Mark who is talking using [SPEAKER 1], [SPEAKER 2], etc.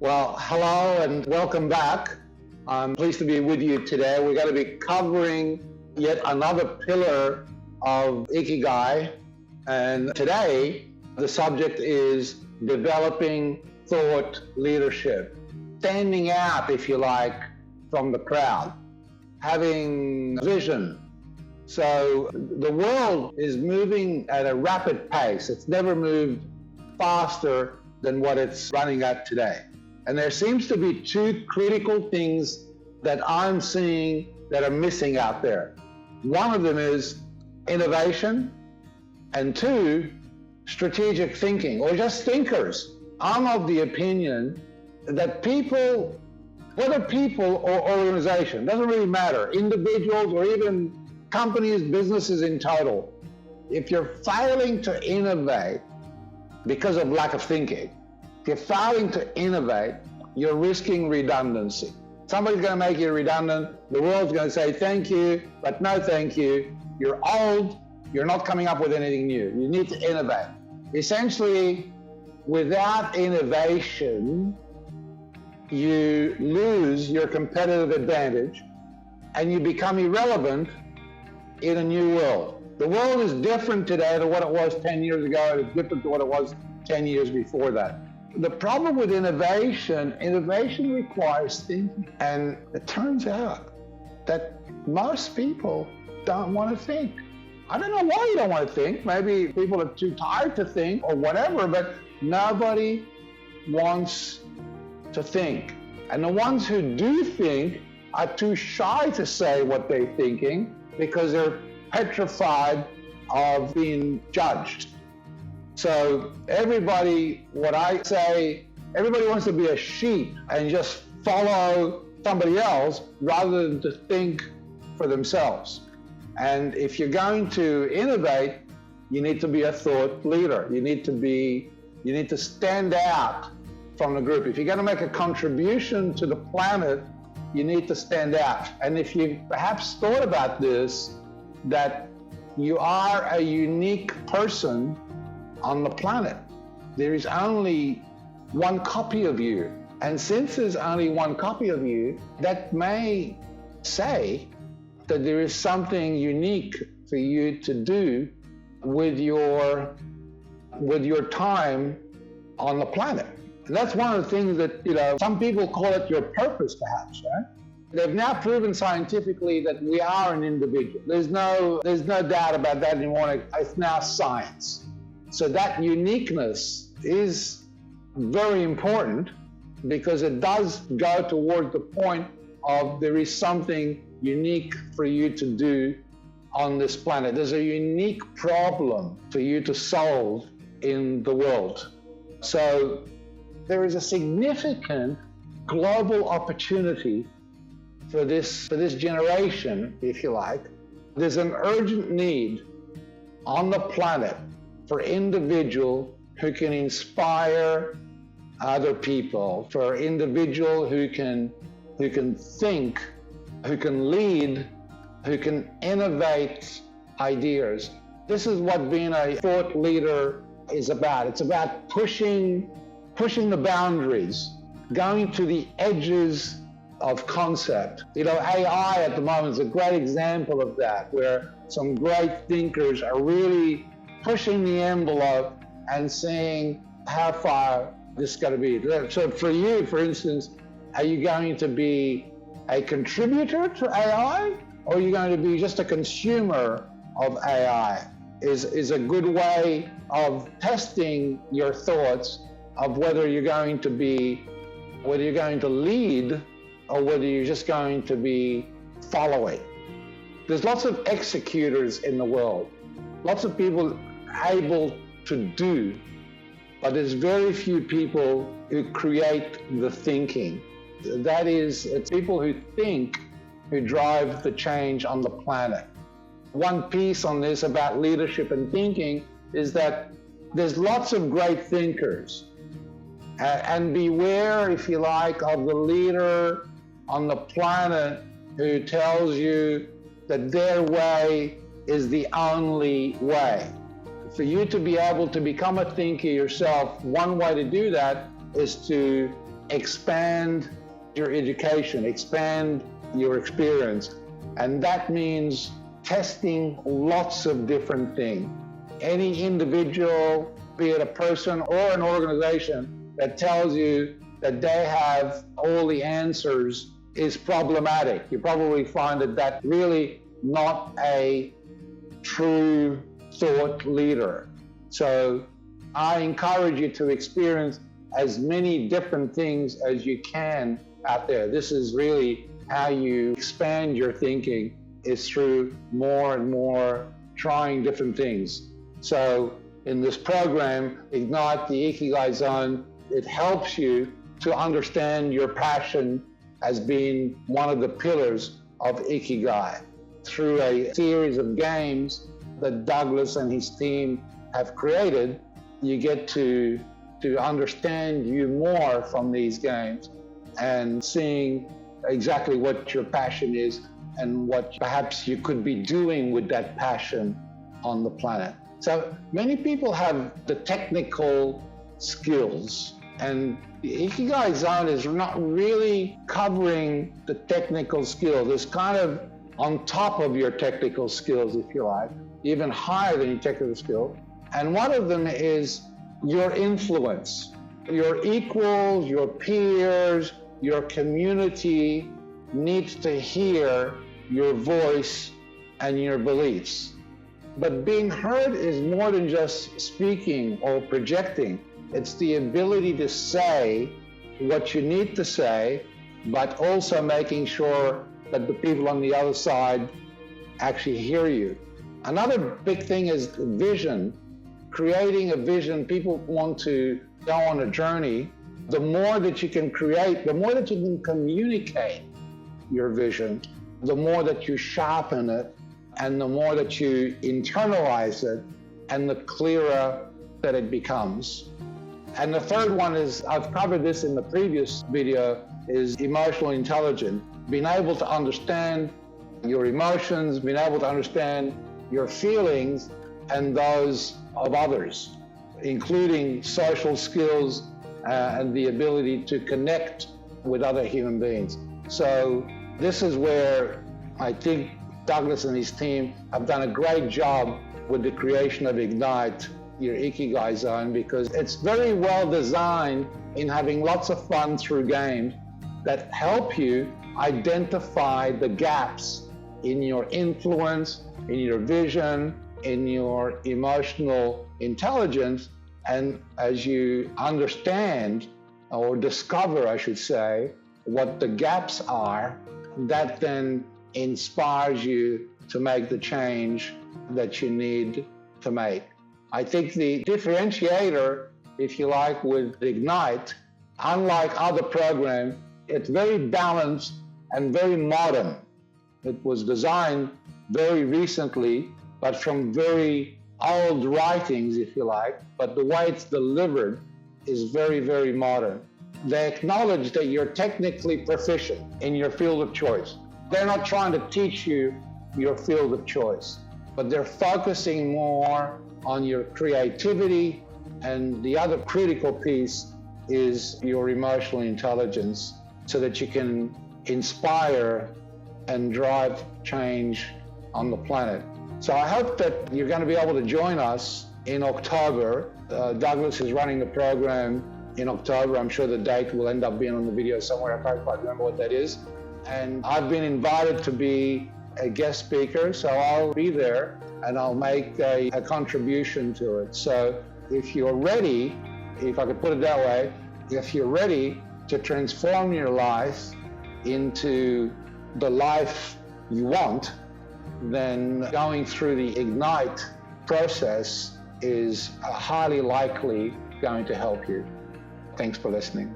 [SPEAKER 1] Well, hello and welcome back. I'm pleased to be with you today. We're going to be covering yet another pillar of Ikigai. And today, the subject is developing thought leadership, standing out, if you like, from the crowd, having vision. So the world is moving at a rapid pace. It's never moved faster than what it's running at today. And there seems to be two critical things that I'm seeing that are missing out there. One of them is innovation, and two, strategic thinking, or just thinkers. I'm of the opinion that people, whether people or organization, doesn't really matter, individuals or even companies, businesses in total, if you're failing to innovate because of lack of thinking, if you're failing to innovate, you're risking redundancy. Somebody's going to make you redundant. The world's going to say thank you, but no thank you. You're old. You're not coming up with anything new. You need to innovate. Essentially, without innovation, you lose your competitive advantage and you become irrelevant in a new world. The world is different today to what it was 10 years ago, and it's different to what it was 10 years before that. The problem with innovation requires thinking. And it turns out that most people don't want to think. I don't know why you don't want to think. Maybe people are too tired to think or whatever, but nobody wants to think. And the ones who do think are too shy to say what they're thinking because they're petrified of being judged. So everybody wants to be a sheep and just follow somebody else rather than to think for themselves. And if you're going to innovate, you need to be a thought leader. You need to stand out from the group. If you're going to make a contribution to the planet, you need to stand out. And if you perhaps thought about this, that you are a unique person on the planet. There is only one copy of you. And since there's only one copy of you, that may say that there is something unique for you to do with your time on the planet. And that's one of the things that, some people call it your purpose, perhaps, right? They've now proven scientifically that we are an individual. There's no doubt about that anymore. It's now science. So that uniqueness is very important because it does go toward the point of there is something unique for you to do on this planet. There's a unique problem for you to solve in the world. So there is a significant global opportunity for this generation, if you like. There's an urgent need on the planet for individual who can inspire other people, for individual who can think, who can lead, who can innovate ideas. This is what being a thought leader is about. It's about pushing the boundaries, going to the edges of concept. AI at the moment is a great example of that, where some great thinkers are really pushing the envelope and seeing how far this is going to be. So for you, for instance, are you going to be a contributor to AI, or are you going to be just a consumer of AI? Is a good way of testing your thoughts of whether you're going to lead or whether you're just going to be following. There's lots of executors in the world, lots of people able to do, but there's very few people who create the thinking. That is, it's people who think who drive the change on the planet. One piece on this about leadership and thinking is that there's lots of great thinkers, and beware, if you like, of the leader on the planet who tells you that their way is the only way. For you to be able to become a thinker yourself, one way to do that is to expand your education, expand your experience. And that means testing lots of different things. Any individual, be it a person or an organization, that tells you that they have all the answers is problematic. You probably find that that's really not a true thought leader. So I encourage you to experience as many different things as you can out there. This is really how you expand your thinking, is through more and more trying different things. So in this program, Ignite the Ikigai Zone, it helps you to understand your passion as being one of the pillars of Ikigai. Through a series of games that Douglas and his team have created, you get to understand you more from these games and seeing exactly what your passion is and what perhaps you could be doing with that passion on the planet. So many people have the technical skills, and the Ikigai Zone is not really covering the technical skills. It's kind of on top of your technical skills, if you like, even higher than your technical skill. And one of them is your influence. Your equals, your peers, your community needs to hear your voice and your beliefs. But being heard is more than just speaking or projecting. It's the ability to say what you need to say, but also making sure that the people on the other side actually hear you. Another big thing is vision. Creating a vision. People want to go on a journey. The more that you can create, the more that you can communicate your vision, the more that you sharpen it, and the more that you internalize it, and the clearer that it becomes. And the third one is, I've covered this in the previous video, is emotional intelligence. Being able to understand your emotions, being able to understand your feelings and those of others, including social skills and the ability to connect with other human beings. So this is where I think Douglas and his team have done a great job with the creation of Ignite, your Ikigai Zone, because it's very well designed in having lots of fun through games that help you identify the gaps in your influence, in your vision, in your emotional intelligence. And as you understand, or discover, I should say, what the gaps are, that then inspires you to make the change that you need to make. I think the differentiator, if you like, with Ignite, unlike other programs, it's very balanced and very modern. It was designed very recently, but from very old writings, if you like, but the way it's delivered is very, very modern. They acknowledge that you're technically proficient in your field of choice. They're not trying to teach you your field of choice, but they're focusing more on your creativity, and the other critical piece is your emotional intelligence, so that you can inspire and drive change on the planet. So I hope that you're going to be able to join us in October. Douglas is running the program in October. I'm sure the date will end up being on the video somewhere. I can't quite remember what that is. And I've been invited to be a guest speaker, so I'll be there and I'll make a contribution to it. So if you're ready, if I could put it that way, if you're ready to transform your life into the life you want, then going through the Ignite process is highly likely going to help you. Thanks for listening.